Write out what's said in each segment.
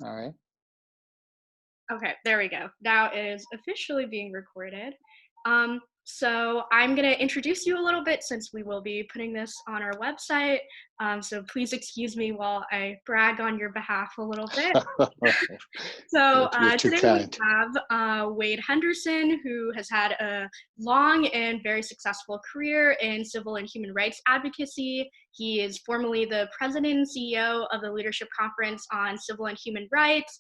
All right. Okay, there we go. Now it is officially being recorded. So I'm going to introduce you a little bit since we will be putting this on our website. So please excuse me while I brag on your behalf a little bit. So You're too today we kind. have Wade Henderson, who has had a long and very successful career in civil and human rights advocacy. He is formerly the president and CEO of the Leadership Conference on Civil and Human Rights,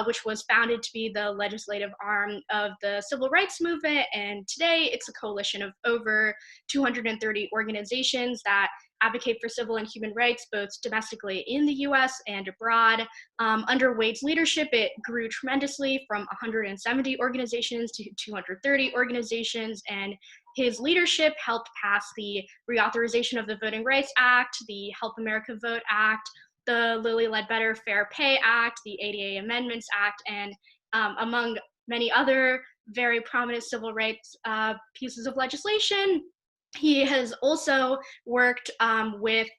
which was founded to be the legislative arm of the civil rights movement. And today it's a coalition of over 230 organizations that advocate for civil and human rights, both domestically in the US and abroad. Under Wade's leadership, it grew tremendously from 170 organizations to 230 organizations, and his leadership helped pass the reauthorization of the Voting Rights Act, the Help America Vote Act, the Lilly Ledbetter Fair Pay Act, the ADA Amendments Act, and among many other very prominent civil rights pieces of legislation. He has also worked with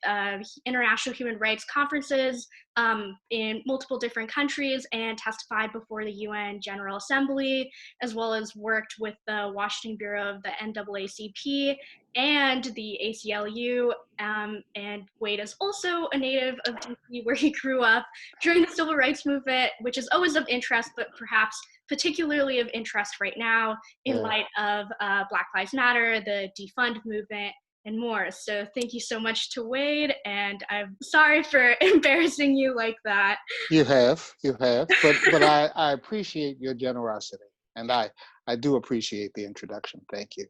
international human rights conferences in multiple different countries and testified before the UN General Assembly, as well as worked with the Washington Bureau of the NAACP and the ACLU. And Wade is also a native of DC, where he grew up during the civil rights movement, which is always of interest, but perhaps particularly of interest right now in Yeah. light of Black Lives Matter, the defund movement, and more. So thank you so much to Wade, and I'm sorry for embarrassing you like that. You have, but I appreciate your generosity, and I do appreciate the introduction. Thank you.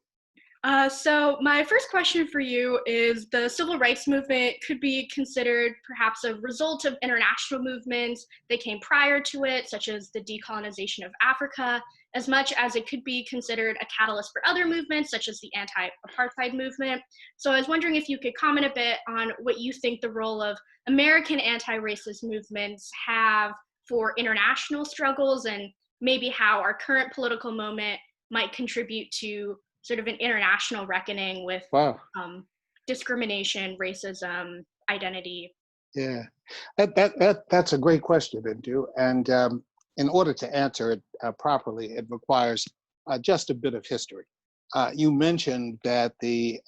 So my first question for you is, the civil rights movement could be considered perhaps a result of international movements that came prior to it, such as the decolonization of Africa, as much as it could be considered a catalyst for other movements, such as the anti-apartheid movement. So I was wondering if you could comment a bit on what you think the role of American anti-racist movements have for international struggles, and maybe how our current political moment might contribute to sort of an international reckoning with Wow. discrimination, racism, identity. Yeah, that's a great question, Indu. And in order to answer it properly, it requires just a bit of history. You mentioned that the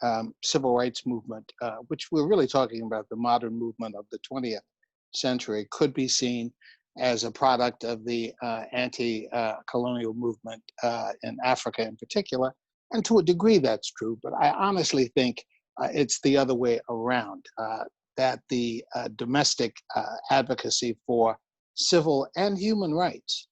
civil rights movement, which we're really talking about the modern movement of the 20th century, could be seen as a product of the anti-colonial movement in Africa in particular. And to a degree, that's true. But I honestly think it's the other way around. That the domestic advocacy for civil and human rights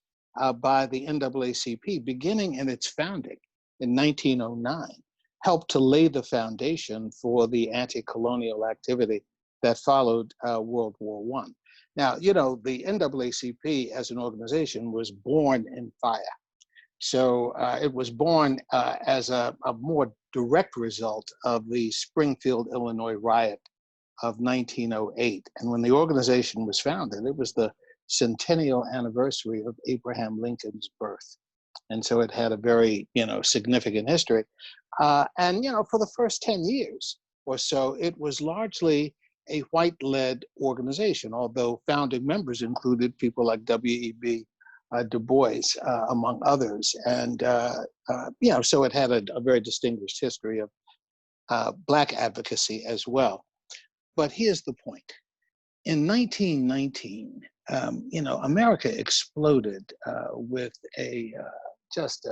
by the NAACP, beginning in its founding in 1909, helped to lay the foundation for the anti-colonial activity that followed World War One. Now, you know, the NAACP as an organization was born in fire. So it was born as a more direct result of the Springfield, Illinois riot of 1908. And when the organization was founded, it was the centennial anniversary of Abraham Lincoln's birth. And so it had a very, significant history. And for the first 10 years or so, it was largely a white-led organization, although founding members included people like W.E.B. Du Bois, among others. And, so it had a very distinguished history of Black advocacy as well. But here's the point. In 1919, America exploded with just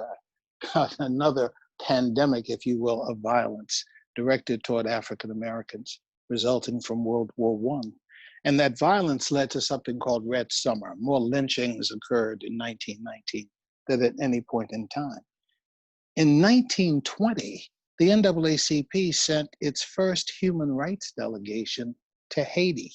another pandemic, if you will, of violence directed toward African Americans, resulting from World War One. And that violence led to something called Red Summer. More lynchings occurred in 1919 than at any point in time. In 1920, the NAACP sent its first human rights delegation to Haiti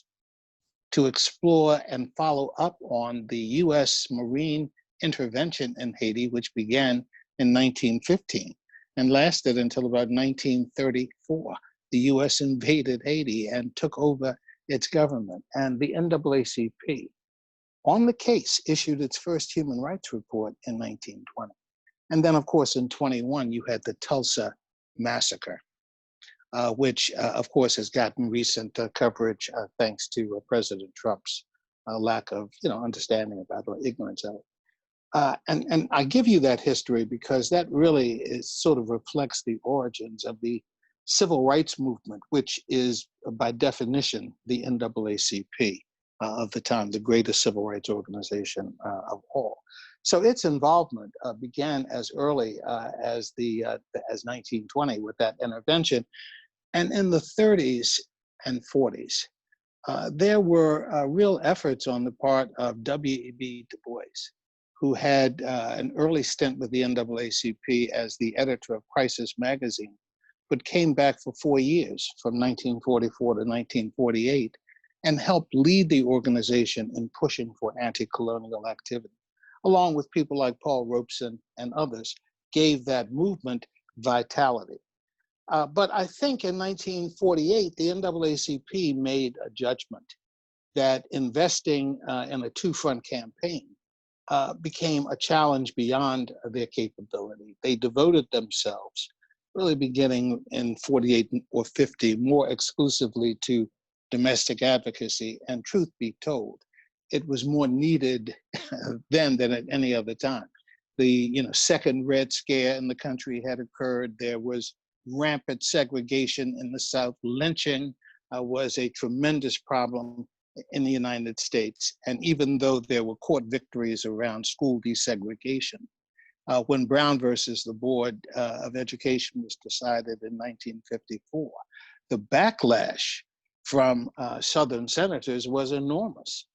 to explore and follow up on the US Marine intervention in Haiti, which began in 1915 and lasted until about 1934. The US invaded Haiti and took over its government. And the NAACP, on the case, issued its first human rights report in 1920. And then, of course, in 21, you had the Tulsa massacre, which, of course, has gotten recent coverage thanks to President Trump's lack of, understanding about or ignorance of it. And I give you that history because that really sort of reflects the origins of the civil rights movement, which is by definition the NAACP of the time, the greatest civil rights organization of all. So its involvement began as early as 1920 with that intervention, and in the 30s and 40s. There were real efforts on the part of W.E.B. Du Bois, who had an early stint with the NAACP as the editor of Crisis magazine, but came back for 4 years from 1944 to 1948 and helped lead the organization in pushing for anti-colonial activity, along with people like Paul Robeson and others, gave that movement vitality. But I think in 1948, the NAACP made a judgment that investing in a two-front campaign became a challenge beyond their capability. They devoted themselves, really beginning in 48 or 50, more exclusively to domestic advocacy. And truth be told, it was more needed then than at any other time. The second Red Scare in the country had occurred. There was rampant segregation in the South. Lynching was a tremendous problem in the United States. And even though there were court victories around school desegregation, when Brown versus the Board of Education was decided in 1954, the backlash from Southern senators was enormous,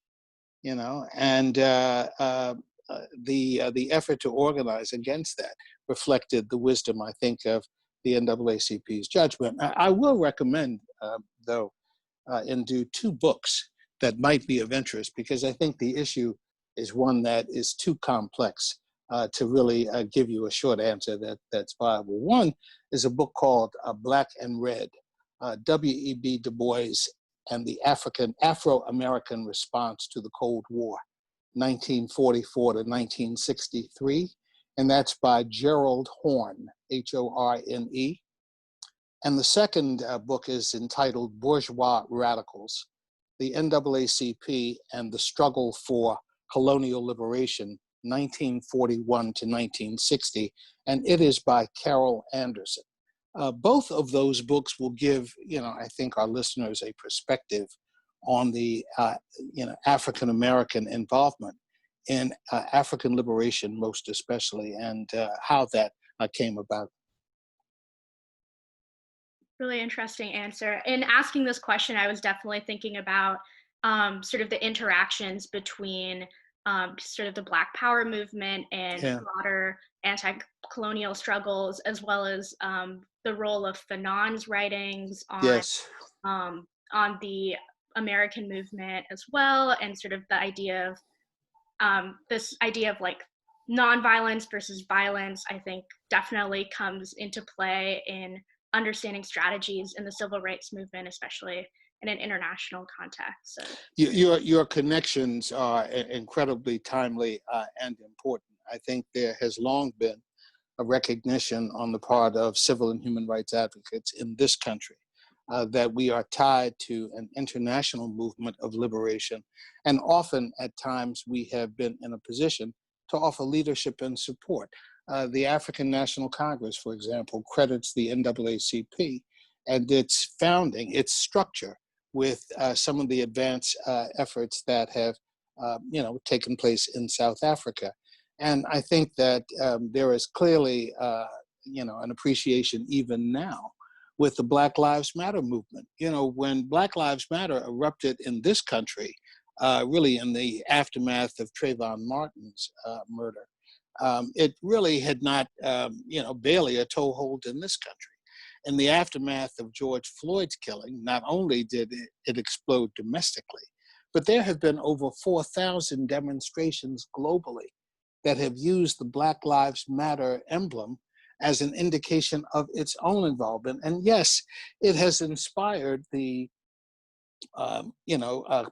and the effort to organize against that reflected the wisdom, I think, of the NAACP's judgment. I will recommend, though, Indu, two books that might be of interest, because I think the issue is one that is too complex to really give you a short answer that's viable. One is a book called Black and Red, W.E.B. Du Bois and the Afro-American Response to the Cold War, 1944 to 1963. And that's by Gerald Horne, Horne. And the second book is entitled Bourgeois Radicals, the NAACP and the Struggle for Colonial Liberation, 1941 to 1960, and it is by Carol Anderson. Both of those books will give, I think our listeners a perspective on the, African-American involvement in African liberation, most especially, and how that came about. Really interesting answer. In asking this question, I was definitely thinking about sort of the interactions between sort of the Black Power movement and broader anti-colonial struggles, as well as the role of Fanon's writings on the American movement as well, and sort of the idea of this idea of like nonviolence versus violence, I think definitely comes into play in understanding strategies in the civil rights movement, especially in an international context. So. Your connections are incredibly timely and important. I think there has long been a recognition on the part of civil and human rights advocates in this country that we are tied to an international movement of liberation. And often at times we have been in a position to offer leadership and support. The African National Congress, for example, credits the NAACP and its founding, its structure, with some of the advance efforts that have, taken place in South Africa. And I think that there is clearly, an appreciation even now with the Black Lives Matter movement. When Black Lives Matter erupted in this country, really in the aftermath of Trayvon Martin's murder, it really had not, barely a toehold in this country. In the aftermath of George Floyd's killing, not only did it explode domestically, but there have been over 4,000 demonstrations globally that have used the Black Lives Matter emblem as an indication of its own involvement. And yes, it has inspired the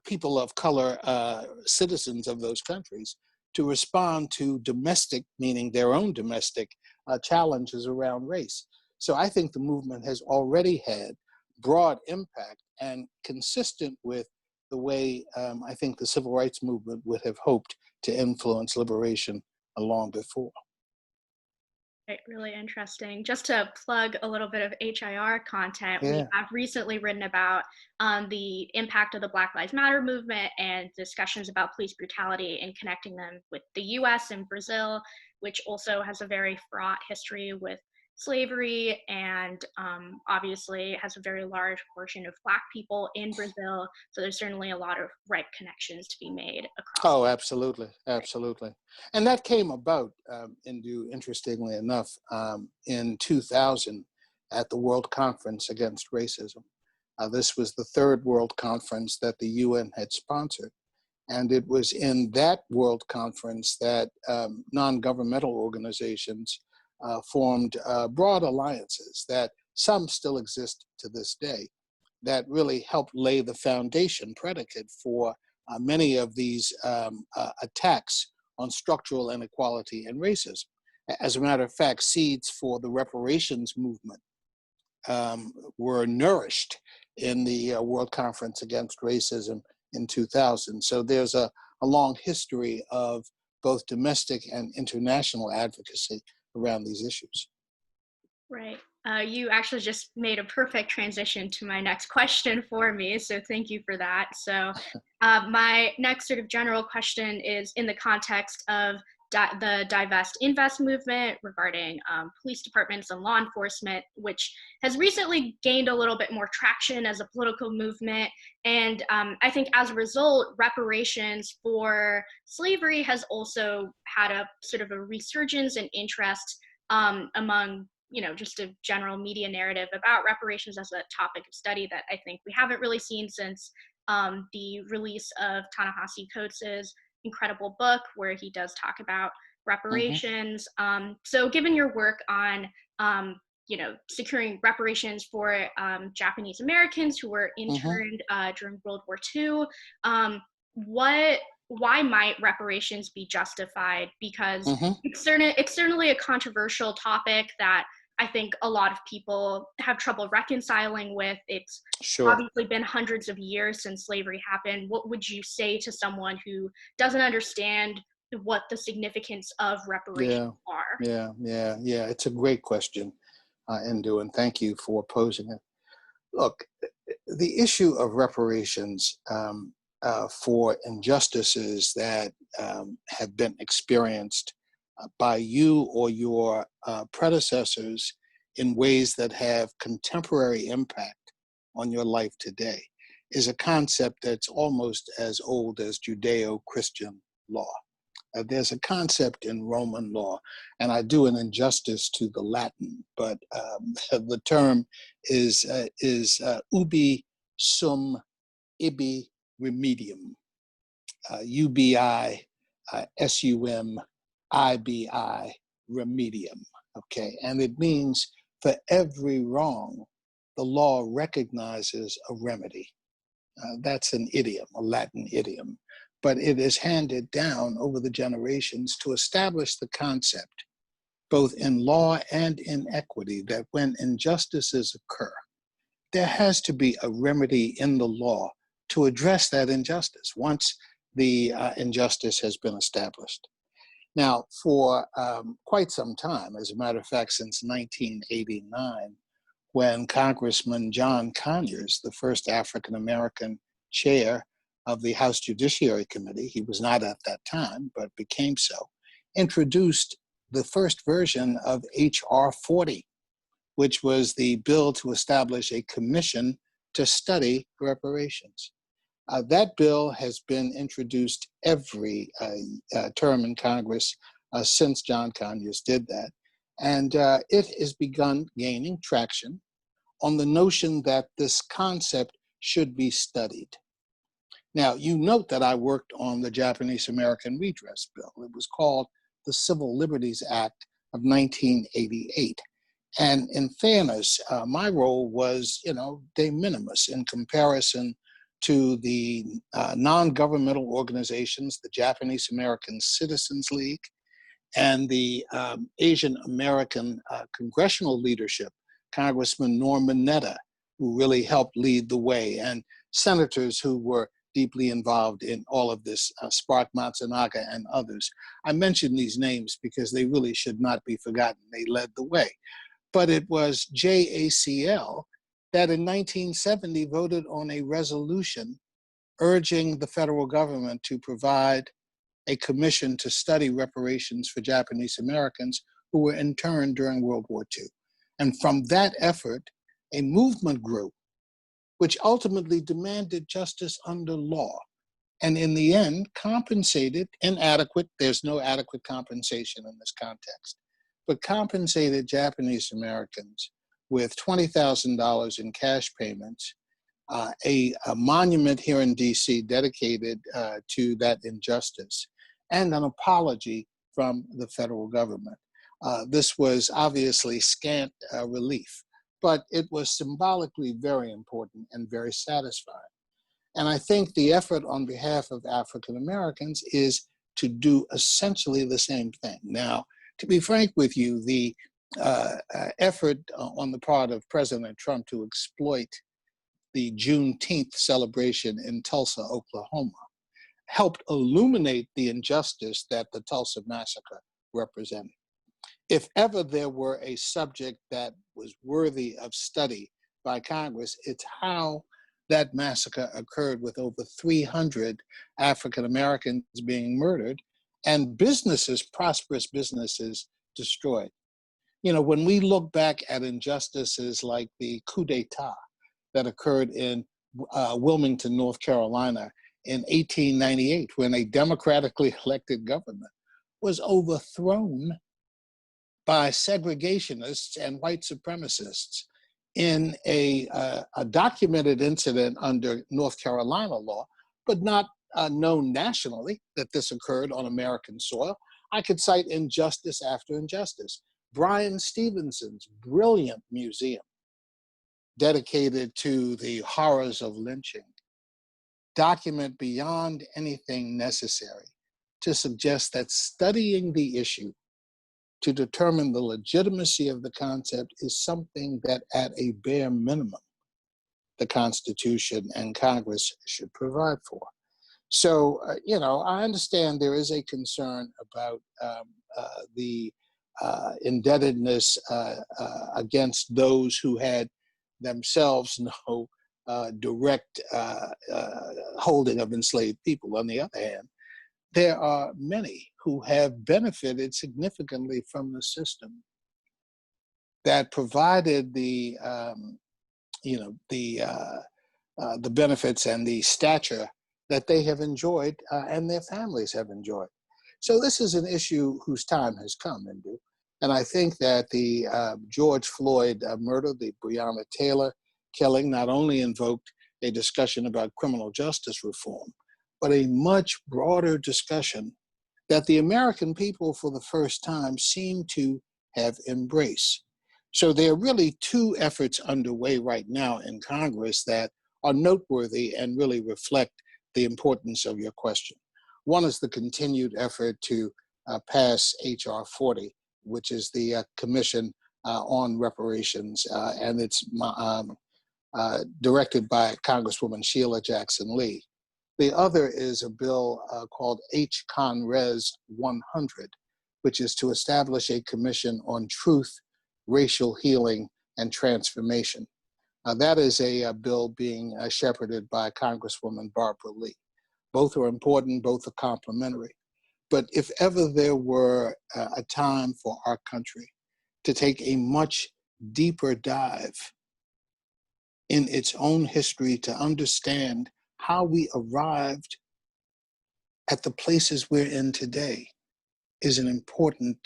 people of color, citizens of those countries, to respond to domestic, meaning their own domestic challenges around race. So I think the movement has already had broad impact, and consistent with the way I think the civil rights movement would have hoped to influence liberation long before. Right, really interesting. Just to plug a little bit of HIR content, we Yeah. have recently written about the impact of the Black Lives Matter movement and discussions about police brutality and connecting them with the US and Brazil, which also has a very fraught history with slavery and obviously has a very large portion of Black people in Brazil. So there's certainly a lot of ripe connections to be made across. Oh, absolutely, absolutely. And that came about, interestingly enough, in 2000 at the World Conference Against Racism. This was the third World Conference that the UN had sponsored. And it was in that World Conference that non-governmental organizations formed broad alliances that some still exist to this day that really helped lay the foundation predicate for many of these attacks on structural inequality and racism. As a matter of fact, seeds for the reparations movement were nourished in the World Conference Against Racism in 2000. So there's a long history of both domestic and international advocacy around these issues. Right. You actually just made a perfect transition to my next question for me, so thank you for that. So my next sort of general question is in the context of the Divest Invest movement regarding police departments and law enforcement, which has recently gained a little bit more traction as a political movement. And I think as a result, reparations for slavery has also had a sort of a resurgence in interest among just a general media narrative about reparations as a topic of study that I think we haven't really seen since the release of Ta-Nehisi Coates' incredible book, where he does talk about reparations. So given your work on, securing reparations for Japanese Americans who were interned during World War II, why might reparations be justified? Because it's certainly a controversial topic that I think a lot of people have trouble reconciling with. It's obviously been hundreds of years since slavery happened. What would you say to someone who doesn't understand what the significance of reparations are? Yeah. It's a great question, Indu, and thank you for posing it. Look, the issue of reparations for injustices that have been experienced by you or your predecessors in ways that have contemporary impact on your life today is a concept that's almost as old as Judeo-Christian law. There's a concept in Roman law, and I do an injustice to the Latin, but the term is ubi sum ibi remedium, UBI SUM IBI remedium, okay? And it means for every wrong, the law recognizes a remedy. That's an idiom, a Latin idiom, but it is handed down over the generations to establish the concept, both in law and in equity, that when injustices occur, there has to be a remedy in the law to address that injustice once the injustice has been established. Now, for quite some time, as a matter of fact, since 1989, when Congressman John Conyers, the first African-American chair of the House Judiciary Committee, he was not at that time, but became so, introduced the first version of H.R. 40, which was the bill to establish a commission to study reparations. That bill has been introduced every term in Congress since John Conyers did that. And it has begun gaining traction on the notion that this concept should be studied. Now, you note that I worked on the Japanese American Redress Bill. It was called the Civil Liberties Act of 1988. And in fairness, my role was, de minimis in comparison to the non-governmental organizations, the Japanese American Citizens League, and the Asian American congressional leadership, Congressman Norman Mineta, who really helped lead the way, and senators who were deeply involved in all of this, Spark Matsunaga and others. I mention these names because they really should not be forgotten. They led the way. But it was JACL that in 1970 voted on a resolution urging the federal government to provide a commission to study reparations for Japanese Americans who were interned during World War II. And from that effort, a movement grew, which ultimately demanded justice under law. And in the end, compensated inadequate, there's no adequate compensation in this context, but compensated Japanese Americans with $20,000 in cash payments, a monument here in DC dedicated to that injustice, and an apology from the federal government. This was obviously scant relief, but it was symbolically very important and very satisfying. And I think the effort on behalf of African Americans is to do essentially the same thing. Now, to be frank with you, the effort on the part of President Trump to exploit the Juneteenth celebration in Tulsa, Oklahoma, helped illuminate the injustice that the Tulsa massacre represented. If ever there were a subject that was worthy of study by Congress, it's how that massacre occurred with over 300 African Americans being murdered and businesses, prosperous businesses, destroyed. You know, when we look back at injustices like the coup d'etat that occurred in Wilmington, North Carolina in 1898, when a democratically elected government was overthrown by segregationists and white supremacists in a documented incident under North Carolina law, but not known nationally that this occurred on American soil. I could cite injustice after injustice. Bryan Stevenson's brilliant museum dedicated to the horrors of lynching document beyond anything necessary to suggest that studying the issue to determine the legitimacy of the concept is something that at a bare minimum, the Constitution and Congress should provide for. So, you know, I understand there is a concern about the indebtedness against those who had themselves no direct holding of enslaved people. On the other hand, there are many who have benefited significantly from the system that provided the, the benefits and the stature that they have enjoyed and their families have enjoyed. So this is an issue whose time has come, Indu. And I think that the George Floyd murder, the Breonna Taylor killing, not only invoked a discussion about criminal justice reform, but a much broader discussion that the American people for the first time seem to have embraced. So there are really two efforts underway right now in Congress that are noteworthy and really reflect the importance of your question. One is the continued effort to pass H.R. 40, which is the Commission on Reparations, and it's directed by Congresswoman Sheila Jackson Lee. The other is a bill called H.Con. Res. 100, which is to establish a commission on truth, racial healing, and transformation. That is a bill being shepherded by Congresswoman Barbara Lee. Both are important, both are complementary. But if ever there were a time for our country to take a much deeper dive in its own history to understand how we arrived at the places we're in today, is an important,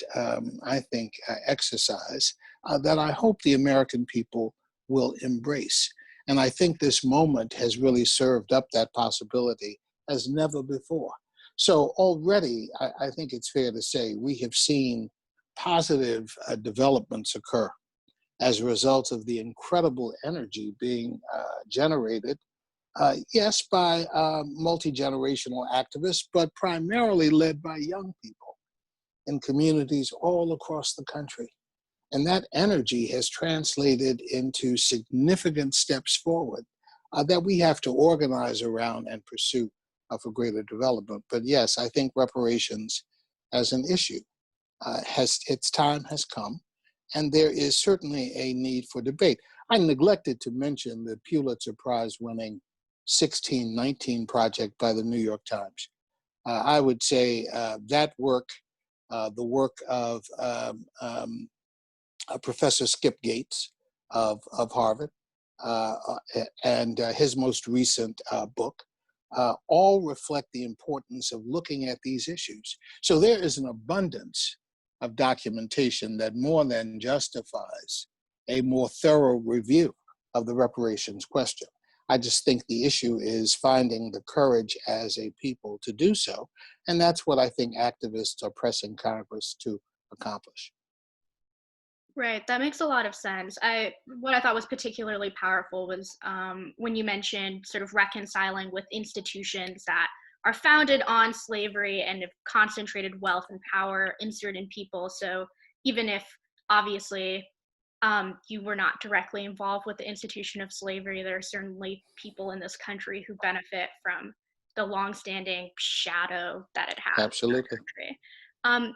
I think, exercise that I hope the American people will embrace. And I think this moment has really served up that possibility as never before. So already, I think it's fair to say we have seen positive developments occur as a result of the incredible energy being generated, yes, by multi-generational activists, but primarily led by young people in communities all across the country. And that energy has translated into significant steps forward that we have to organize around and pursue for greater development. But yes, I think reparations as an issue its time has come, and there is certainly a need for debate. I neglected to mention the Pulitzer Prize winning 1619 project by the New York Times. I would say that work, the work of Professor Skip Gates of Harvard, and his most recent book, all reflect the importance of looking at these issues. So there is an abundance of documentation that more than justifies a more thorough review of the reparations question. I just think the issue is finding the courage as a people to do so. And that's what I think activists are pressing Congress to accomplish. Right, that makes a lot of sense. What I thought was particularly powerful was when you mentioned sort of reconciling with institutions that are founded on slavery and have concentrated wealth and power in certain people. So even if obviously you were not directly involved with the institution of slavery, there are certainly people in this country who benefit from the longstanding shadow that it has in our Absolutely. country.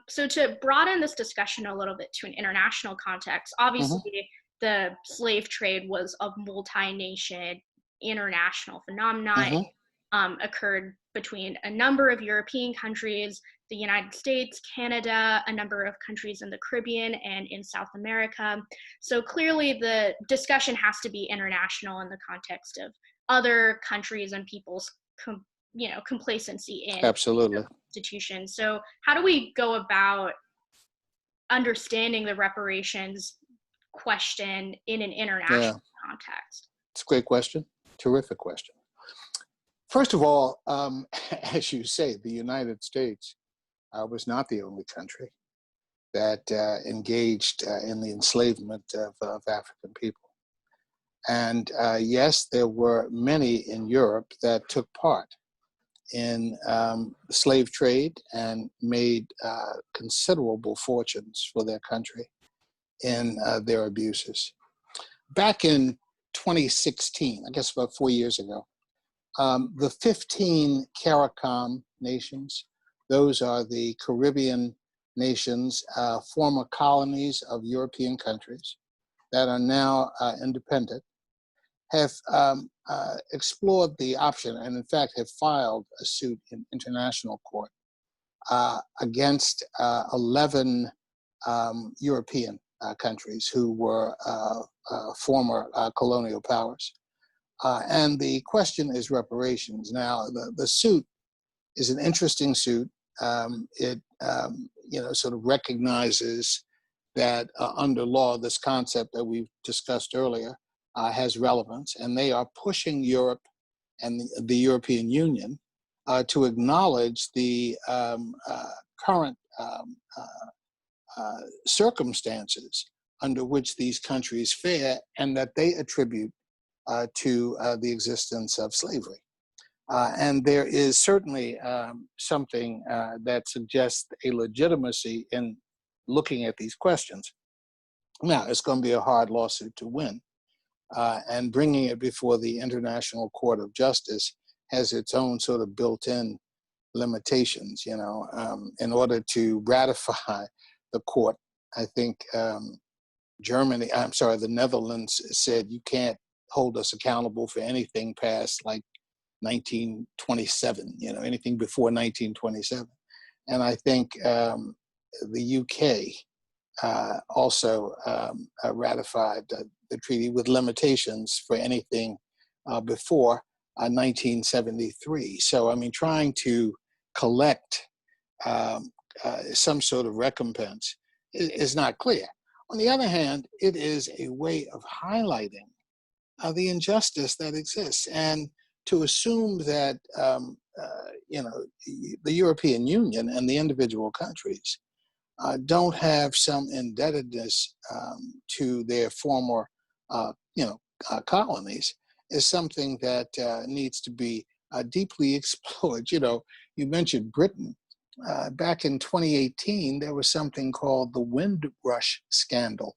So to broaden this discussion a little bit to an international context, obviously the slave trade was a multi-nation international phenomenon. It occurred between a number of European countries, the United States, Canada, a number of countries in the Caribbean and in South America. So clearly the discussion has to be international in the context of other countries and people's complacency in Absolutely. institutions. So how do we go about understanding the reparations question in an international context? It's a great question. Terrific question. First of all, as you say, the United States was not the only country that engaged in the enslavement of African people. And yes, there were many in Europe that took part in the slave trade and made considerable fortunes for their country in their abuses. Back in 2016, I guess about 4 years ago, the 15 CARICOM nations, those are the Caribbean nations, former colonies of European countries that are now independent, have explored the option and in fact have filed a suit in international court against 11 European countries who were former colonial powers. And the question is reparations. Now, the suit is an interesting suit. It sort of recognizes that under law, this concept that we've discussed earlier has relevance, and they are pushing Europe and the European Union to acknowledge the current circumstances under which these countries fare and that they attribute to the existence of slavery. And there is certainly something that suggests a legitimacy in looking at these questions. Now, it's going to be a hard lawsuit to win. And bringing it before the International Court of Justice has its own sort of built-in limitations, in order to ratify the court. I think the Netherlands said you can't hold us accountable for anything past like 1927, anything before 1927. And I think the UK also ratified the treaty with limitations for anything before 1973. So, I mean, trying to collect some sort of recompense is not clear. On the other hand, it is a way of highlighting the injustice that exists, and to assume that the European Union and the individual countries don't have some indebtedness to their former, colonies is something that needs to be deeply explored. You mentioned Britain. Back in 2018, there was something called the Windrush scandal,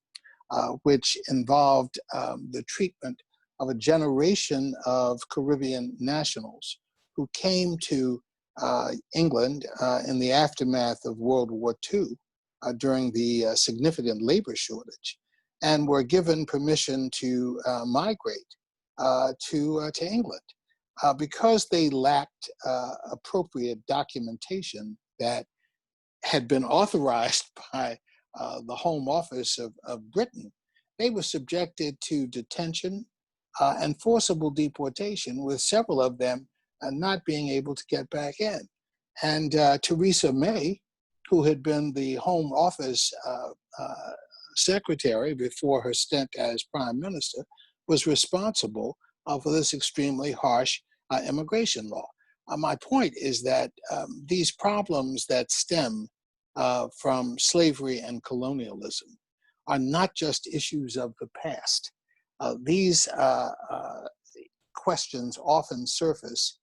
which involved the treatment of a generation of Caribbean nationals who came to England in the aftermath of World War II during the significant labor shortage, and were given permission to migrate to England. Because they lacked appropriate documentation that had been authorized by the Home Office of Britain, they were subjected to detention and forcible deportation, with several of them not being able to get back in. And Theresa May, who had been the Home Office secretary before her stint as prime minister, was responsible for this extremely harsh immigration law. My point is that these problems that stem from slavery and colonialism are not just issues of the past. These questions often surface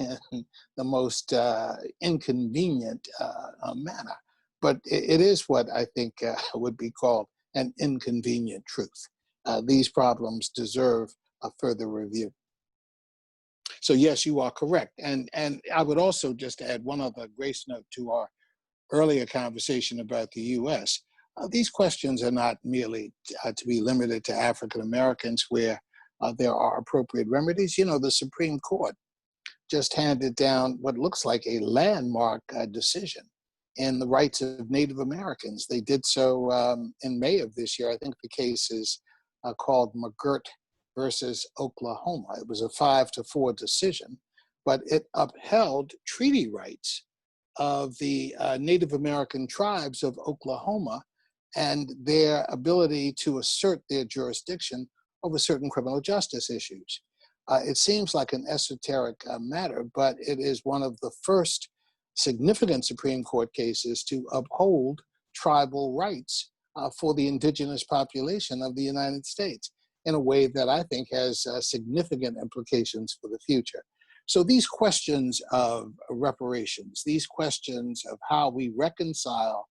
in the most inconvenient manner, but it is what I think would be called an inconvenient truth. These problems deserve a further review. So yes, you are correct. And I would also just add one other grace note to our earlier conversation about the US. These questions are not merely to be limited to African Americans where there are appropriate remedies. You know, the Supreme Court just handed down what looks like a landmark decision in the rights of Native Americans. They did so in May of this year. I think the case is called McGirt versus Oklahoma. It was a 5-4 decision, but it upheld treaty rights of the Native American tribes of Oklahoma and their ability to assert their jurisdiction over certain criminal justice issues. It seems like an esoteric matter, but it is one of the first significant Supreme Court cases to uphold tribal rights for the indigenous population of the United States in a way that I think has significant implications for the future. So these questions of reparations, these questions of how we reconcile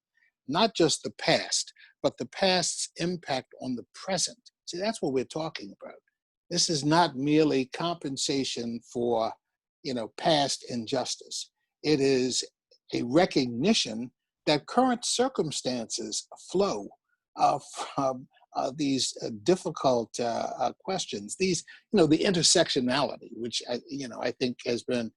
not just the past, but the past's impact on the present. See, that's what we're talking about. This is not merely compensation for, past injustice. It is a recognition that current circumstances flow from these difficult questions. These, the intersectionality, which I think has been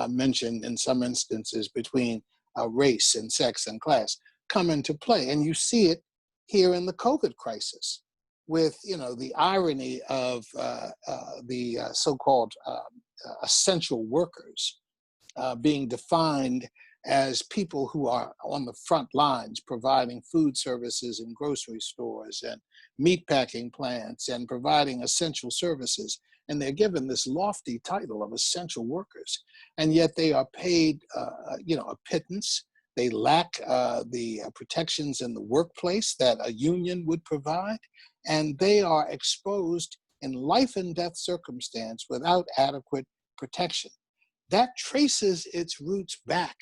mentioned in some instances between race and sex and class, come into play, and you see it here in the COVID crisis, with the irony of the so-called essential workers being defined as people who are on the front lines providing food services in grocery stores and meatpacking plants and providing essential services. And they're given this lofty title of essential workers. And yet they are paid, a pittance. They lack the protections in the workplace that a union would provide. And they are exposed in life and death circumstance without adequate protection. That traces its roots back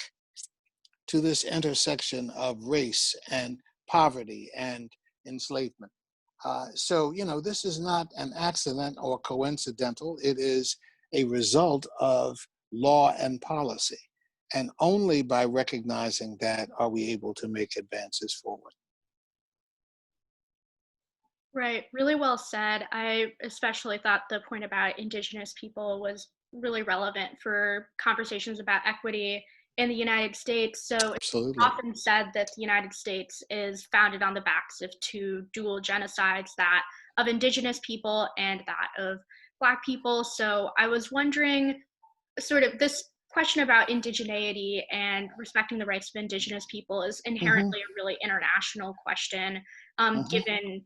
to this intersection of race and poverty and enslavement. So, this is not an accident or coincidental. It is a result of law and policy. And only by recognizing that are we able to make advances forward. Right, really well said. I especially thought the point about Indigenous people was really relevant for conversations about equity in the United States. So it's Absolutely. often said that the United States is founded on the backs of two dual genocides, that of Indigenous people and that of Black people. So I was wondering, sort of this question about indigeneity and respecting the rights of Indigenous people is inherently a really international question, given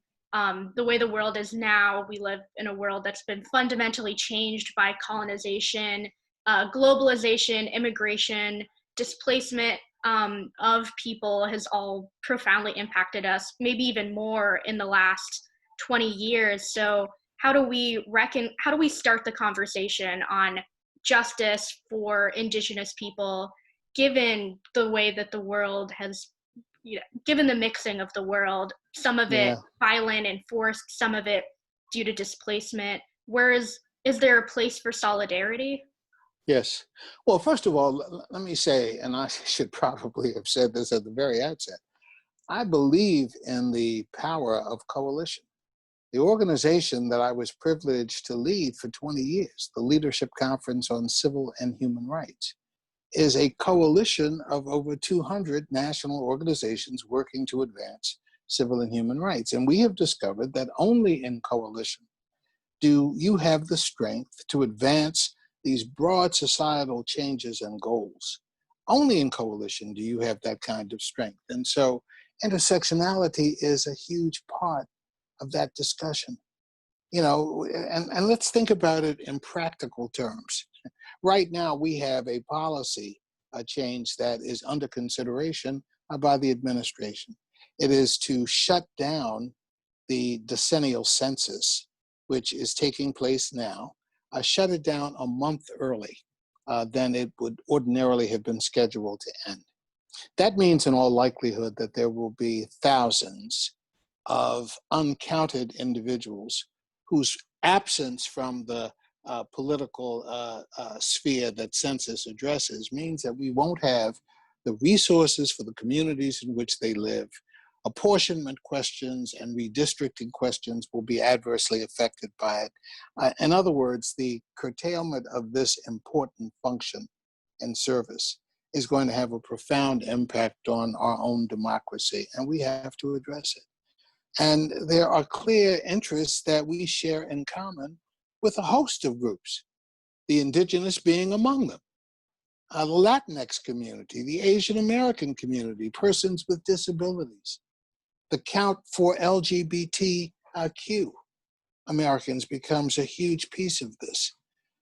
the way the world is now. We live in a world that's been fundamentally changed by colonization, globalization, immigration, displacement of people has all profoundly impacted us, maybe even more in the last 20 years. So how do we start the conversation on justice for Indigenous people, given the way that the world has, given the mixing of the world, some of it violent and forced, some of it due to displacement? Is there a place for solidarity? Yes. Well, first of all, let me say, and I should probably have said this at the very outset, I believe in the power of coalition. The organization that I was privileged to lead for 20 years, the Leadership Conference on Civil and Human Rights, is a coalition of over 200 national organizations working to advance civil and human rights. And we have discovered that only in coalition do you have the strength to advance these broad societal changes and goals. Only in coalition do you have that kind of strength. And so intersectionality is a huge part of that discussion. You know, and let's think about it in practical terms. Right now, we have a policy change that is under consideration by the administration. It is to shut down the decennial census, which is taking place now, shut it down a month early than it would ordinarily have been scheduled to end. That means in all likelihood that there will be thousands of uncounted individuals whose absence from the political sphere that census addresses means that we won't have the resources for the communities in which they live. Apportionment questions and redistricting questions will be adversely affected by it. In other words, the curtailment of this important function and service is going to have a profound impact on our own democracy, and we have to address it. And there are clear interests that we share in common with a host of groups, the indigenous being among them, the Latinx community, the Asian American community, persons with disabilities. The count for LGBTQ Americans becomes a huge piece of this.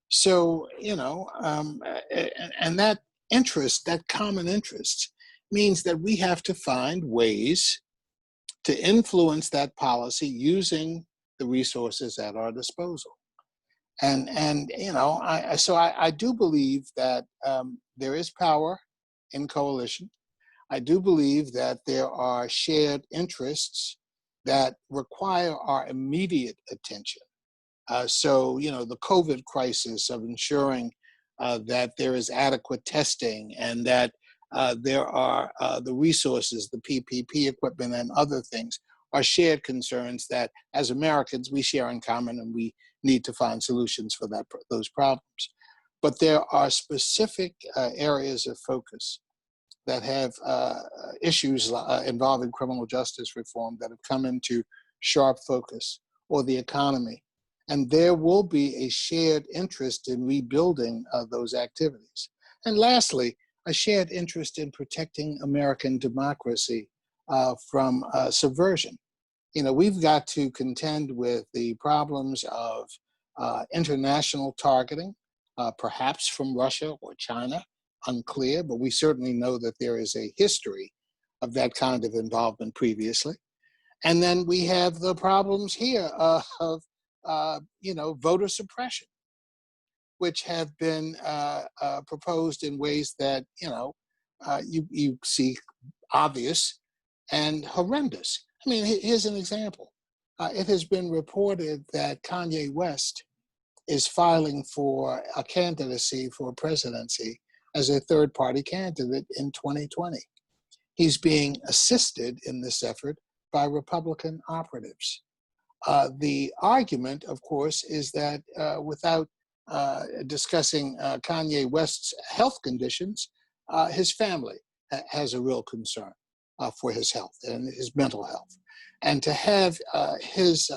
So, you know, and that interest, that common interest, means that we have to find ways to influence that policy using the resources at our disposal. And you know, I do believe that there is power in coalition. I do believe that there are shared interests that require our immediate attention. So, you know, the COVID crisis of ensuring that there is adequate testing and that there are the resources, the PPP equipment and other things are shared concerns that as Americans we share in common, and we need to find solutions for those problems. But there are specific areas of focus that have issues involving criminal justice reform that have come into sharp focus, or the economy. And there will be a shared interest in rebuilding those activities. And lastly, a shared interest in protecting American democracy from subversion. You know, we've got to contend with the problems of international targeting, perhaps from Russia or China, unclear, but we certainly know that there is a history of that kind of involvement previously. And then we have the problems here of, you know, voter suppression, which have been proposed in ways that, you know, you see obvious and horrendous. I mean, here's an example. It has been reported that Kanye West is filing for a candidacy for a presidency as a third-party candidate in 2020. He's being assisted in this effort by Republican operatives. The argument, of course, is that without discussing Kanye West's health conditions, his family has a real concern for his health and his mental health. And to have his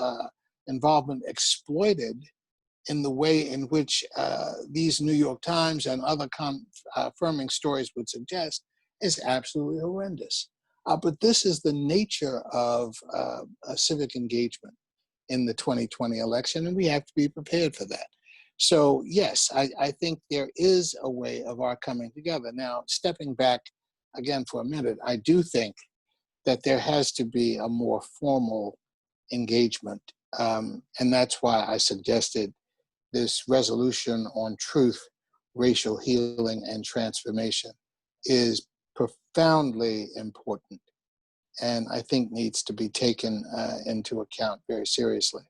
involvement exploited in the way in which these New York Times and other confirming stories would suggest is absolutely horrendous. But this is the nature of civic engagement in the 2020 election, and we have to be prepared for that. So yes, I think there is a way of our coming together. Now, stepping back again for a minute, I do think that there has to be a more formal engagement. And that's why I suggested this resolution on truth, racial healing, and transformation is profoundly important, and I think needs to be taken into account very seriously.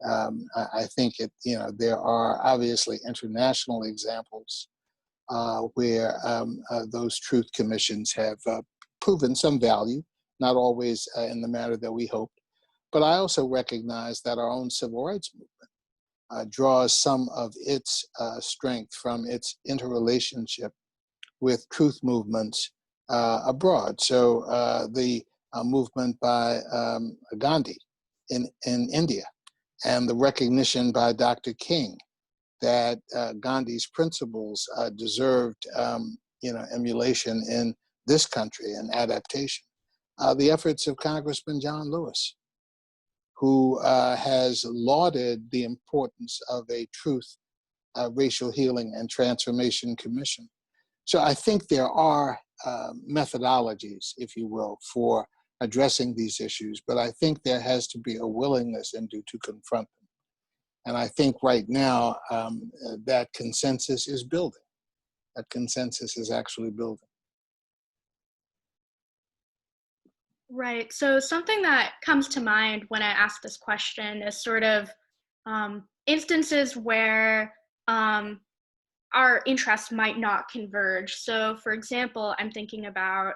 I think there are obviously international examples where those truth commissions have proven some value, not always in the manner that we hoped. But I also recognize that our own civil rights movement draws some of its strength from its interrelationship with truth movements abroad. So the movement by Gandhi in India, and the recognition by Dr. King that Gandhi's principles deserved emulation in this country and adaptation. The efforts of Congressman John Lewis, who has lauded the importance of a truth, racial healing and transformation commission. So I think there are methodologies, if you will, for addressing these issues, but I think there has to be a willingness to confront them. And I think right now that consensus is building. That consensus is actually building. Right. So something that comes to mind when I ask this question is sort of instances where our interests might not converge. So for example, I'm thinking about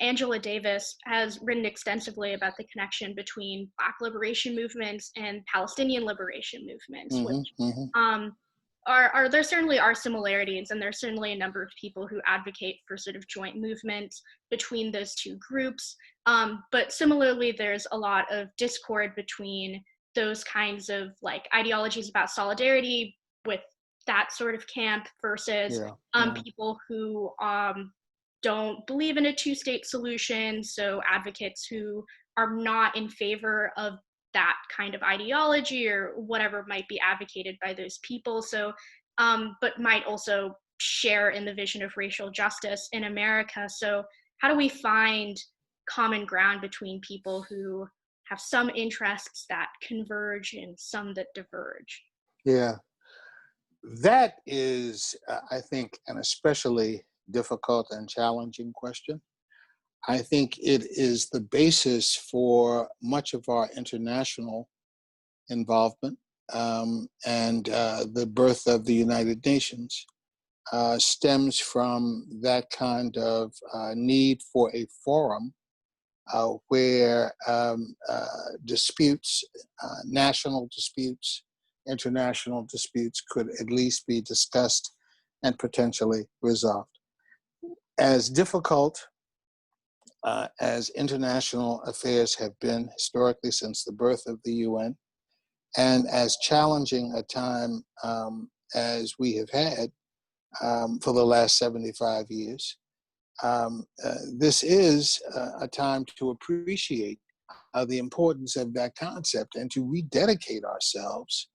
Angela Davis has written extensively about the connection between Black liberation movements and Palestinian liberation movements, which there certainly are similarities, and there's certainly a number of people who advocate for sort of joint movements between those two groups. But similarly, there's a lot of discord between those kinds of like ideologies about solidarity with that sort of camp versus people who don't believe in a two-state solution, so advocates who are not in favor of that kind of ideology or whatever might be advocated by those people. So, but might also share in the vision of racial justice in America. So how do we find common ground between people who have some interests that converge and some that diverge? Yeah, that is, I think, an especially difficult and challenging question. I think it is the basis for much of our international involvement, and the birth of the United Nations stems from that kind of need for a forum where disputes, national disputes, international disputes could at least be discussed and potentially resolved. As difficult as international affairs have been historically since the birth of the UN, and as challenging a time as we have had for the last 75 years, this is a time to appreciate the importance of that concept and to rededicate ourselves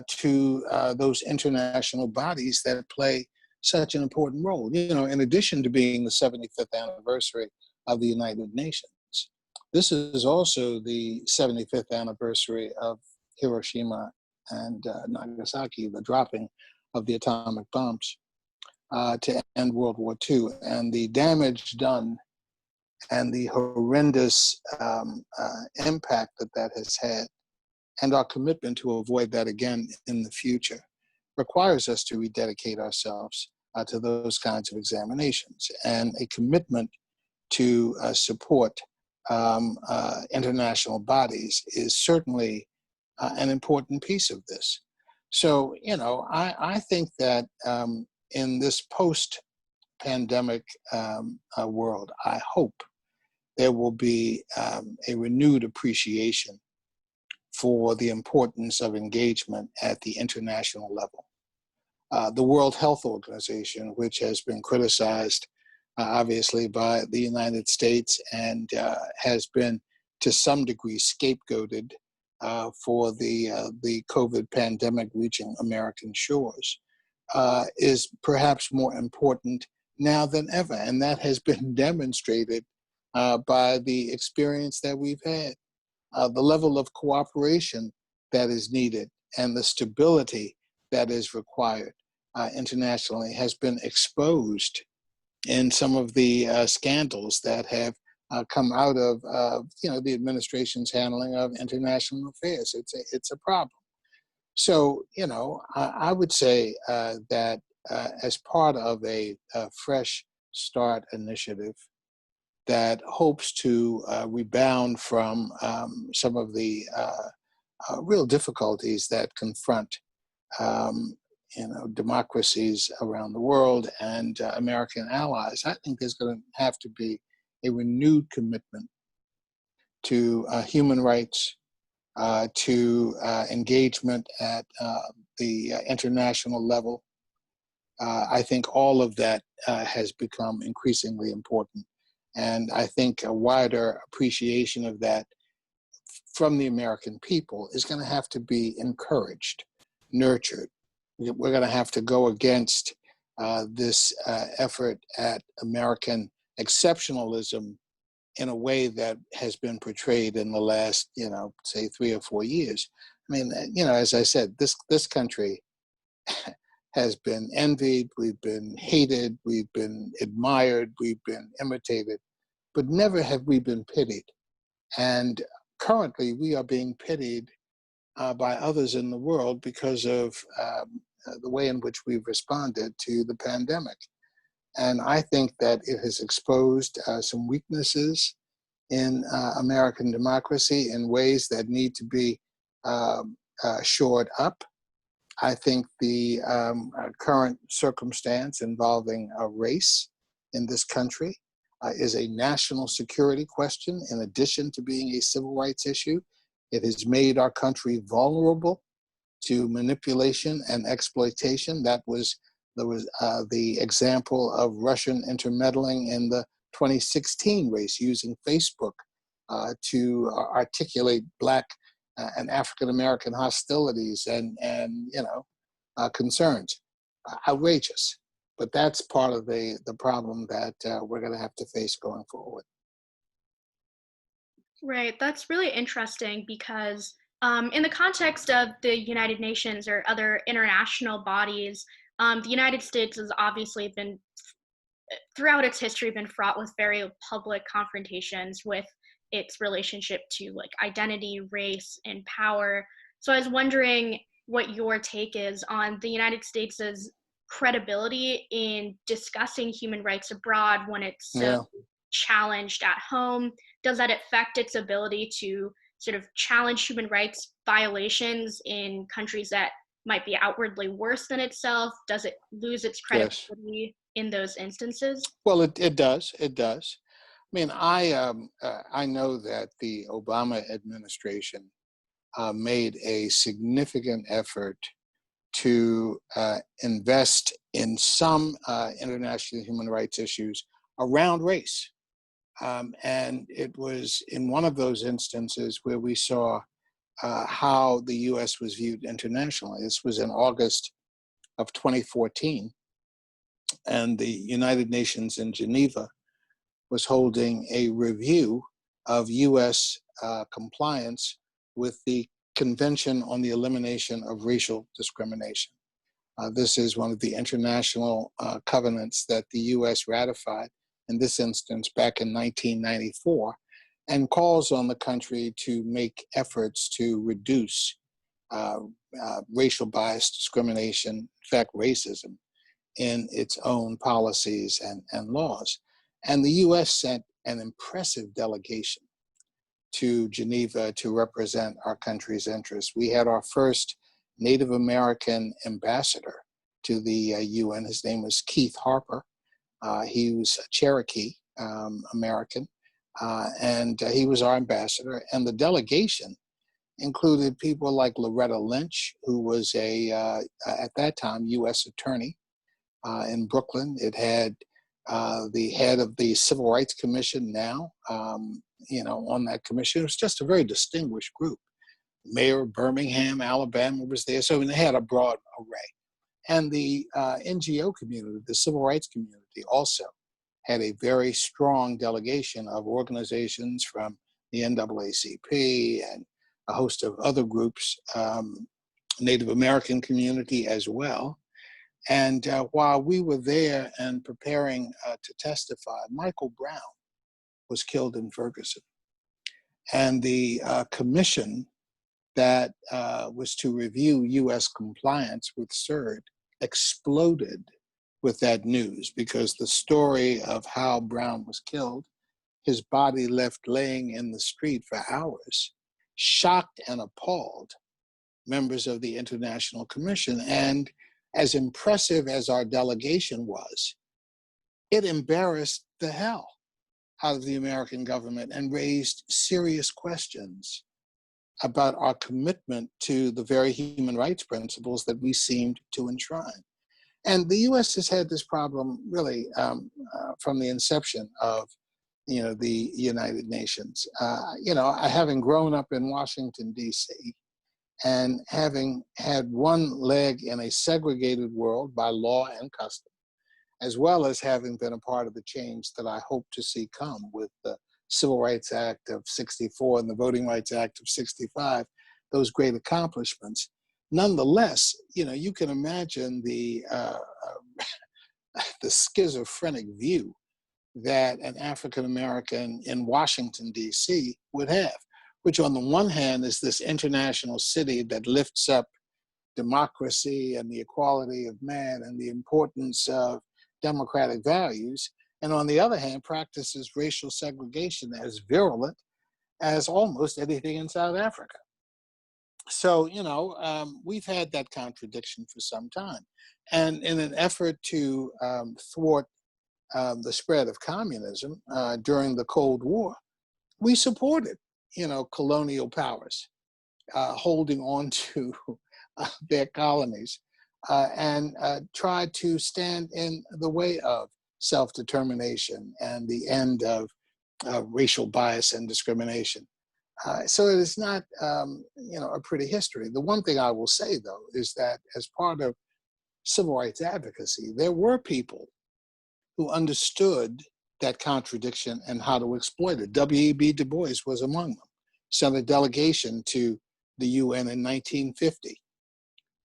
to those international bodies that play such an important role. You know, in addition to being the 75th anniversary of the United Nations, this is also the 75th anniversary of Hiroshima and Nagasaki, the dropping of the atomic bombs to end World War II, and the damage done and the horrendous impact that has had, and our commitment to avoid that again in the future requires us to rededicate ourselves to those kinds of examinations, and a commitment to support international bodies is certainly an important piece of this. So, you know, I think that in this post-pandemic world, I hope there will be a renewed appreciation for the importance of engagement at the international level. The World Health Organization, which has been criticized obviously by the United States and has been to some degree scapegoated for the COVID pandemic reaching American shores, is perhaps more important now than ever. And that has been demonstrated by the experience that we've had. The level of cooperation that is needed and the stability that is required internationally has been exposed in some of the scandals that have come out of the administration's handling of international affairs. It's a problem. So I would say that as part of a fresh start initiative that hopes to rebound from some of the real difficulties that confront democracies around the world and American allies, I think there's going to have to be a renewed commitment to human rights, to engagement at the international level. I think all of that has become increasingly important. And I think a wider appreciation of that from the American people is going to have to be encouraged, nurtured. We're going to have to go against this effort at American exceptionalism in a way that has been portrayed in the last, say 3 or 4 years. I mean, as I said, this country has been envied, we've been hated, we've been admired, we've been imitated, but never have we been pitied. And currently, we are being pitied by others in the world because of the way in which we've responded to the pandemic. And I think that it has exposed some weaknesses in American democracy in ways that need to be shored up. I think the current circumstance involving race in this country is a national security question in addition to being a civil rights issue. It has made our country vulnerable to manipulation and exploitation. There was the example of Russian intermeddling in the 2016 race using Facebook to articulate Black and African American hostilities and concerns. Outrageous. But that's part of the problem that we're going to have to face going forward. Right, that's really interesting because in the context of the United Nations or other international bodies, the United States has obviously been, throughout its history, been fraught with very public confrontations with its relationship to like identity, race, and power. So I was wondering what your take is on the United States's credibility in discussing human rights abroad when it's so challenged at home. Does that affect its ability to sort of challenge human rights violations in countries that might be outwardly worse than itself? Does it lose its credibility in those instances? Well, it does. It does. I mean, I know that the Obama administration made a significant effort to invest in some international human rights issues around race. And it was in one of those instances where we saw how the US was viewed internationally. This was in August of 2014. And the United Nations in Geneva was holding a review of US compliance with the Convention on the Elimination of Racial Discrimination. This is one of the international covenants that the US ratified, in this instance back in 1994, and calls on the country to make efforts to reduce racial bias discrimination, in fact, racism, in its own policies and laws. And the US sent an impressive delegation to Geneva to represent our country's interests. We had our first Native American ambassador to the UN. His name was Keith Harper. He was a Cherokee American, and he was our ambassador. And the delegation included people like Loretta Lynch, who was at that time, US attorney in Brooklyn. It had the head of the Civil Rights Commission now, on that commission. It was just a very distinguished group. Mayor of Birmingham, Alabama was there. So they had a broad array. And the NGO community, the civil rights community, also had a very strong delegation of organizations from the NAACP and a host of other groups, Native American community as well. And while we were there and preparing to testify, Michael Brown was killed in Ferguson. And the commission that was to review U.S. compliance with CERD exploded with that news, because the story of how Brown was killed, his body left laying in the street for hours, shocked and appalled members of the International Commission. And as impressive as our delegation was, it embarrassed the hell out of the American government and raised serious questions about our commitment to the very human rights principles that we seemed to enshrine. And the U.S. has had this problem really from the inception of, the United Nations. Having grown up in Washington, D.C., and having had one leg in a segregated world by law and custom, as well as having been a part of the change that I hope to see come with the Civil Rights Act of '64 and the Voting Rights Act of '65, those great accomplishments. Nonetheless, you can imagine the schizophrenic view that an African American in Washington, D.C. would have, which on the one hand is this international city that lifts up democracy and the equality of man and the importance of democratic values, and on the other hand practices racial segregation as virulent as almost anything in South Africa. So, we've had that contradiction for some time. And in an effort to thwart the spread of communism during the Cold War, we supported, colonial powers holding on to their colonies and tried to stand in the way of self-determination and the end of racial bias and discrimination. So it is not, a pretty history. The one thing I will say, though, is that as part of civil rights advocacy, there were people who understood that contradiction and how to exploit it. W.E.B. Du Bois was among them, sent a delegation to the UN in 1950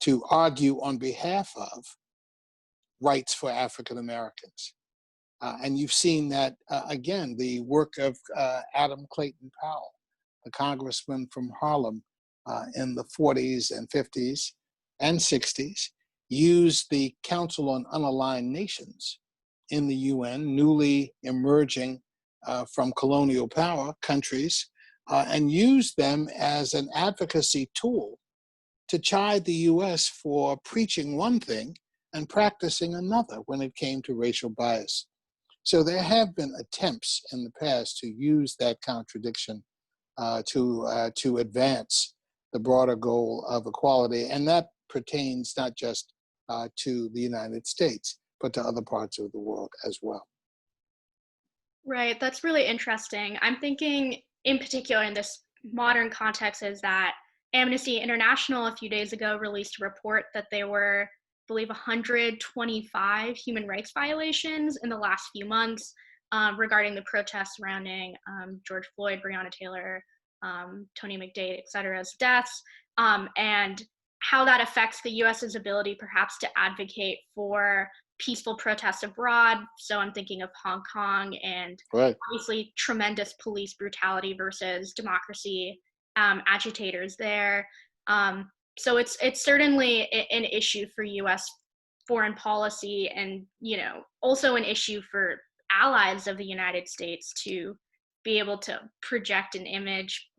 to argue on behalf of rights for African Americans. And you've seen that, again, the work of Adam Clayton Powell, the congressman from Harlem in the 40s and 50s and 60s, used the Council on Unaligned Nations in the UN, newly emerging from colonial power countries, and used them as an advocacy tool to chide the US for preaching one thing and practicing another when it came to racial bias. So there have been attempts in the past to use that contradiction to advance the broader goal of equality, and that pertains not just to the United States, but to other parts of the world as well. Right, that's really interesting. I'm thinking in particular in this modern context is that Amnesty International a few days ago released a report that there were, I believe, 125 human rights violations in the last few months regarding the protests surrounding George Floyd, Breonna Taylor, Tony McDade, et cetera's deaths, and how that affects the US's ability perhaps to advocate for peaceful protests abroad. So I'm thinking of Hong Kong and obviously tremendous police brutality versus democracy agitators there. So it's certainly an issue for US foreign policy, and also an issue for allies of the United States to be able to project an image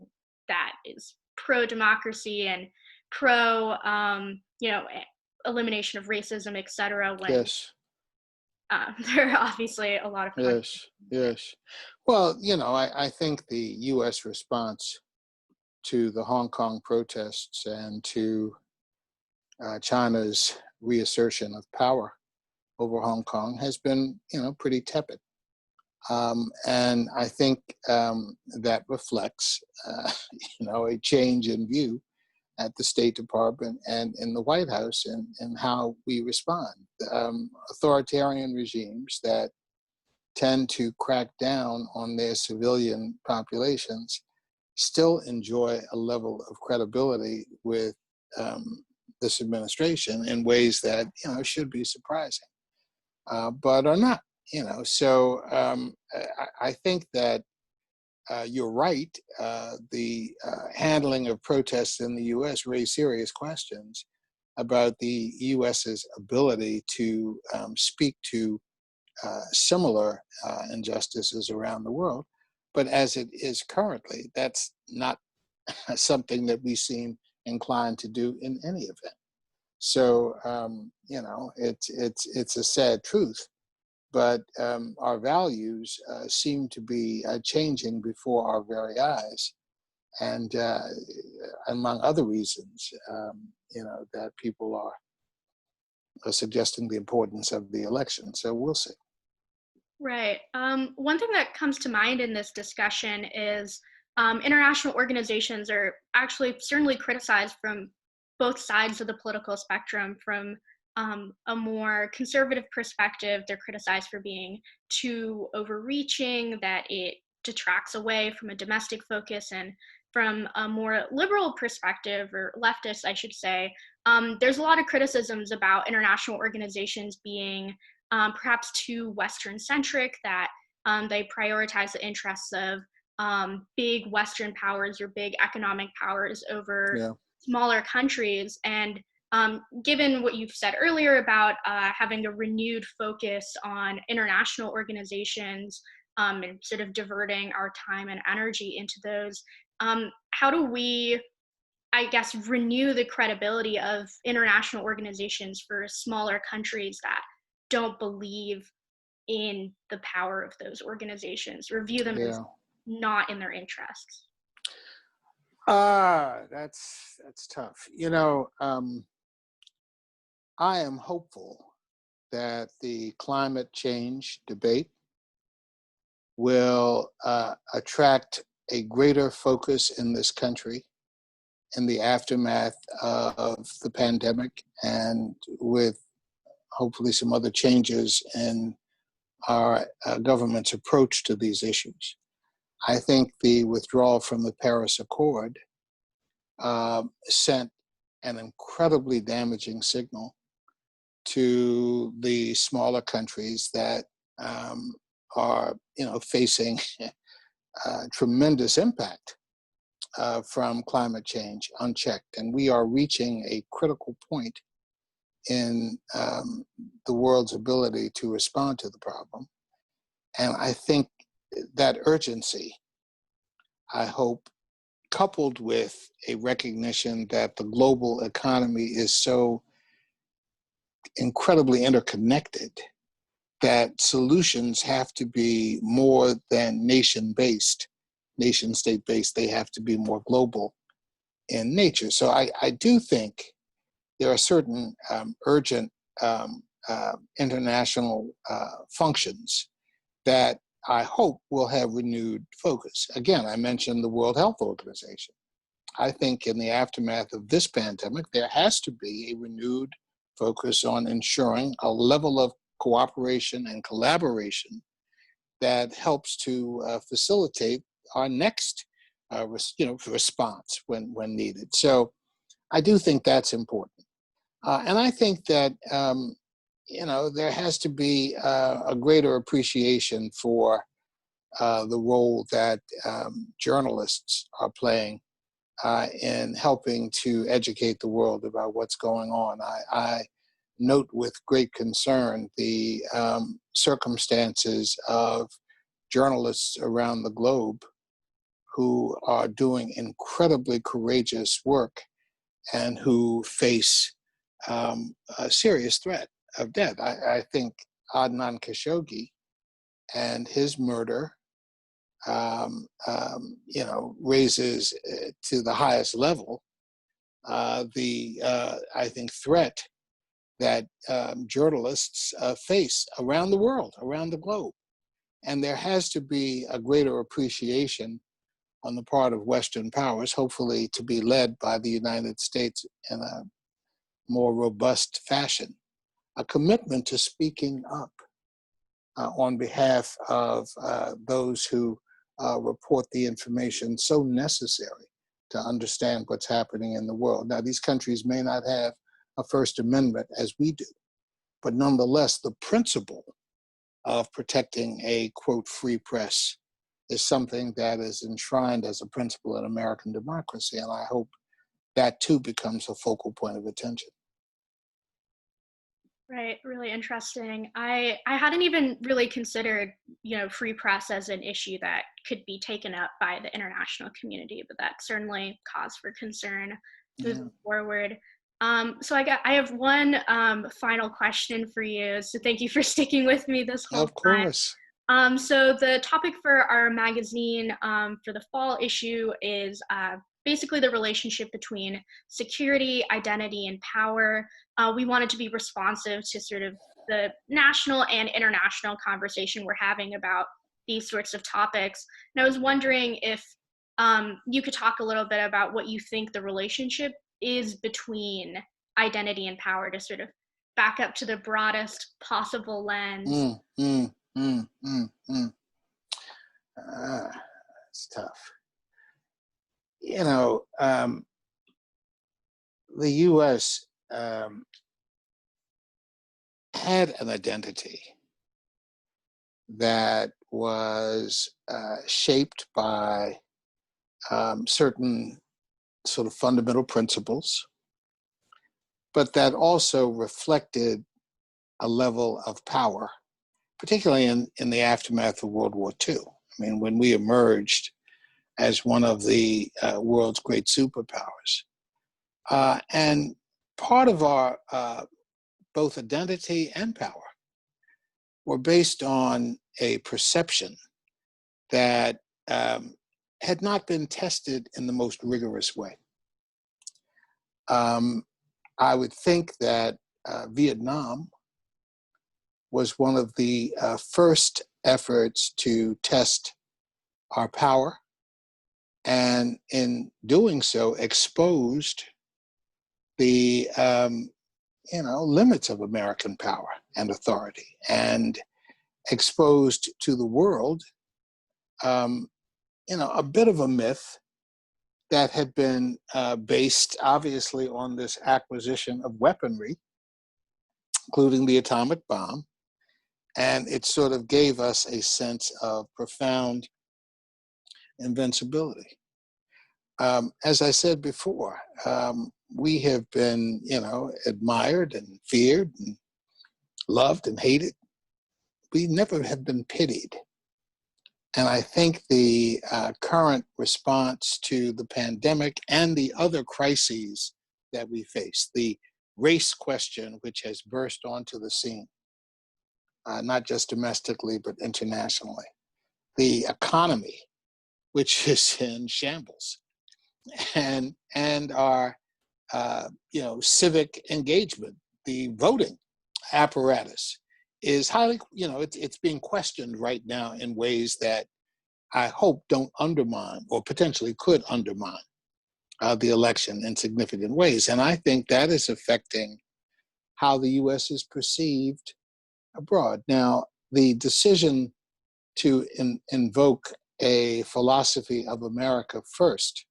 that is pro-democracy and pro elimination of racism, et cetera, when there are obviously a lot of Yes. Well, I think the U.S. response to the Hong Kong protests and to China's reassertion of power over Hong Kong has been, pretty tepid. And I think that reflects, a change in view at the State Department and in the White House and how we respond. Authoritarian regimes that tend to crack down on their civilian populations still enjoy a level of credibility with this administration in ways that, should be surprising, but are not. So I think that you're right. The handling of protests in the U.S. raised serious questions about the U.S.'s ability to speak to similar injustices around the world. But as it is currently, that's not something that we seem inclined to do in any event. So it's a sad truth, but our values seem to be changing before our very eyes, and among other reasons, that people are suggesting the importance of the election. So we'll see. Right. One thing that comes to mind in this discussion is international organizations are actually certainly criticized from both sides of the political spectrum. From a more conservative perspective, they're criticized for being too overreaching, that it detracts away from a domestic focus. And from a more liberal perspective, or leftist, I should say, there's a lot of criticisms about international organizations being perhaps too Western-centric, that they prioritize the interests of big Western powers or big economic powers over smaller countries. And given what you've said earlier about having a renewed focus on international organizations and sort of diverting our time and energy into those, how do we, I guess, renew the credibility of international organizations for smaller countries that don't believe in the power of those organizations, or view them as not in their interests? That's tough. I am hopeful that the climate change debate will attract a greater focus in this country in the aftermath of the pandemic, and with hopefully some other changes in our government's approach to these issues. I think the withdrawal from the Paris Accord sent an incredibly damaging signal to the smaller countries that are, facing tremendous impact from climate change unchecked. And we are reaching a critical point in the world's ability to respond to the problem. And I think that urgency, I hope, coupled with a recognition that the global economy is so incredibly interconnected that solutions have to be more than nation-based, nation-state-based. They have to be more global in nature. So I do think there are certain urgent international functions that I hope will have renewed focus. Again, I mentioned the World Health Organization. I think in the aftermath of this pandemic, there has to be a renewed focus on ensuring a level of cooperation and collaboration that helps to facilitate our next response when needed. So I do think that's important. And I think that there has to be a greater appreciation for the role that journalists are playing in helping to educate the world about what's going on. I note with great concern the circumstances of journalists around the globe who are doing incredibly courageous work and who face a serious threat of death. I think Adnan Khashoggi and his murder, raises to the highest level I think, threat that journalists face around the world, around the globe. And there has to be a greater appreciation on the part of Western powers, hopefully to be led by the United States in a more robust fashion, a commitment to speaking up on behalf of those who report the information so necessary to understand what's happening in the world. Now, these countries may not have a First Amendment as we do, but nonetheless, the principle of protecting a, quote, free press is something that is enshrined as a principle in American democracy, and I hope that too becomes a focal point of attention. Right, really interesting. I hadn't even really considered, free press as an issue that could be taken up by the international community, but that's certainly cause for concern Yeah. moving forward. So I have one final question for you. So thank you for sticking with me this whole Of course. So the topic for our magazine for the fall issue is basically the relationship between security, identity, and power. We wanted to be responsive to sort of the national and international conversation we're having about these sorts of topics. And I was wondering if you could talk a little bit about what you think the relationship is between identity and power, to sort of back up to the broadest possible lens. Mm, mm, mm, mm, mm. It's tough. The U.S. Had an identity that was shaped by certain sort of fundamental principles, but that also reflected a level of power, particularly in the aftermath of World War II. I mean, when we emerged as one of the world's great superpowers. And part of our both identity and power were based on a perception that had not been tested in the most rigorous way. I would think that Vietnam was one of the first efforts to test our power, and in doing so exposed the limits of American power and authority, and exposed to the world a bit of a myth that had been based obviously on this acquisition of weaponry, including the atomic bomb, and it sort of gave us a sense of profound invincibility. As I said before, we have been, admired and feared and loved and hated. We never have been pitied. And I think the current response to the pandemic and the other crises that we face, the race question, which has burst onto the scene, not just domestically, but internationally, the economy, which is in shambles, and our civic engagement, the voting apparatus is highly, it's being questioned right now in ways that I hope don't undermine or potentially could undermine the election in significant ways. And I think that is affecting how the U.S. is perceived abroad. Now, the decision to invoke a philosophy of America first,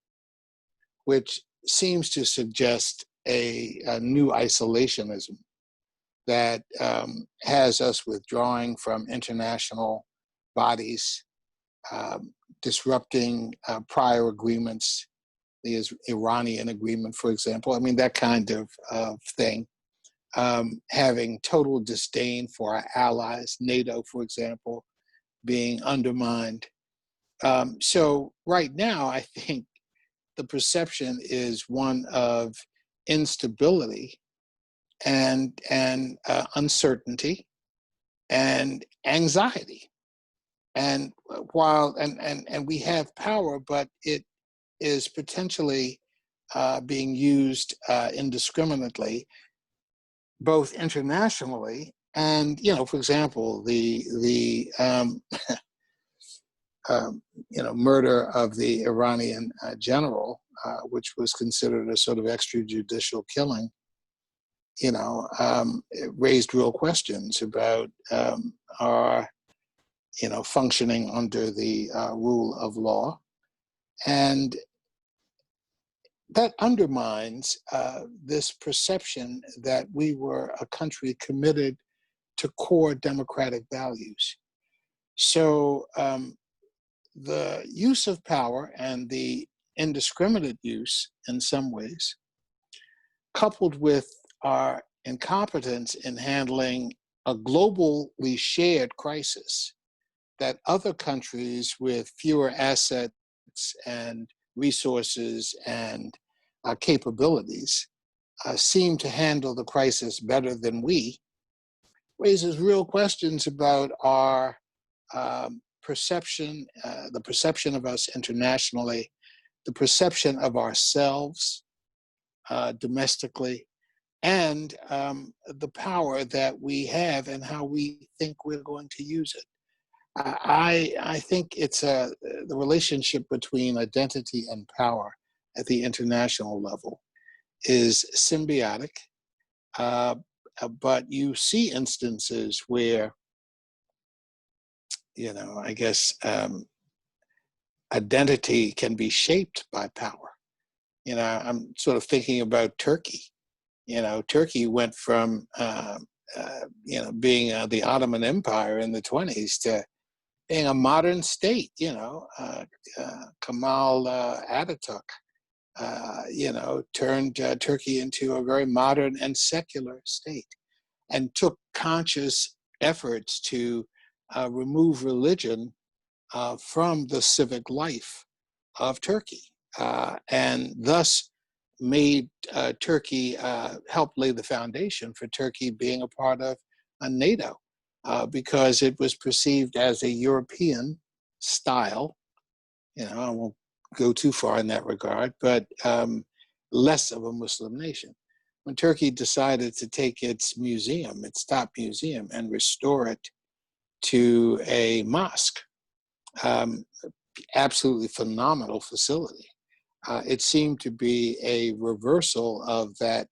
which seems to suggest a new isolationism that has us withdrawing from international bodies, disrupting prior agreements, the Iranian agreement, for example. I mean, that kind of thing. Having total disdain for our allies, NATO, for example, being undermined. So right now, I think the perception is one of instability and uncertainty and anxiety. And while and we have power, but it is potentially being used indiscriminately, both internationally and, for example, the murder of the Iranian general, which was considered a sort of extrajudicial killing. It raised real questions about our, functioning under the rule of law. And that undermines this perception that we were a country committed to core democratic values. So the use of power and the indiscriminate use in some ways, coupled with our incompetence in handling a globally shared crisis that other countries with fewer assets and resources and capabilities seem to handle the crisis better than we, raises real questions about our perception, the perception of us internationally, the perception of ourselves domestically, and the power that we have and how we think we're going to use it. I think it's the relationship between identity and power at the international level is symbiotic, but you see instances where, I guess identity can be shaped by power. I'm sort of thinking about Turkey. Turkey went from, being the Ottoman Empire in the 20s to being a modern state. Kemal Ataturk, turned Turkey into a very modern and secular state and took conscious efforts to remove religion from the civic life of Turkey, and thus made Turkey, helped lay the foundation for Turkey being a part of NATO, because it was perceived as a European style. I won't go too far in that regard, but less of a Muslim nation. When Turkey decided to take its museum, its top museum, and restore it to a mosque, absolutely phenomenal facility, it seemed to be a reversal of that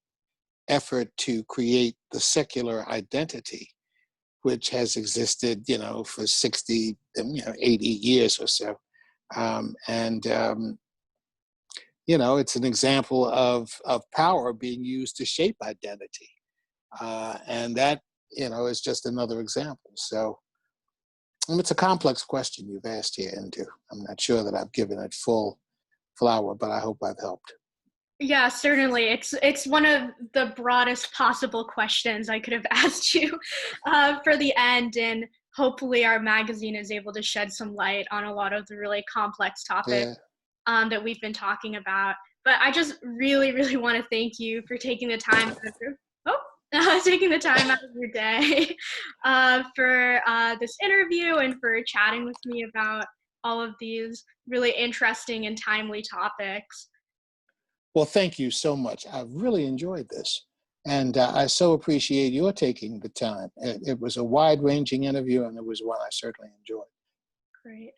effort to create the secular identity, which has existed, for 60, 80 years or so. It's an example of power being used to shape identity. And that, is just another example. So it's a complex question you've asked here, Indu. I'm not sure that I've given it full flower, but I hope I've helped. Yeah, certainly. It's one of the broadest possible questions I could have asked you for the end, and hopefully our magazine is able to shed some light on a lot of the really complex topics that we've been talking about. But I just really, really want to thank you for taking the time taking the time out of your day for this interview and for chatting with me about all of these really interesting and timely topics. Well, thank you so much. I've really enjoyed this. And I so appreciate your taking the time. It was a wide-ranging interview, and it was one I certainly enjoyed. Great.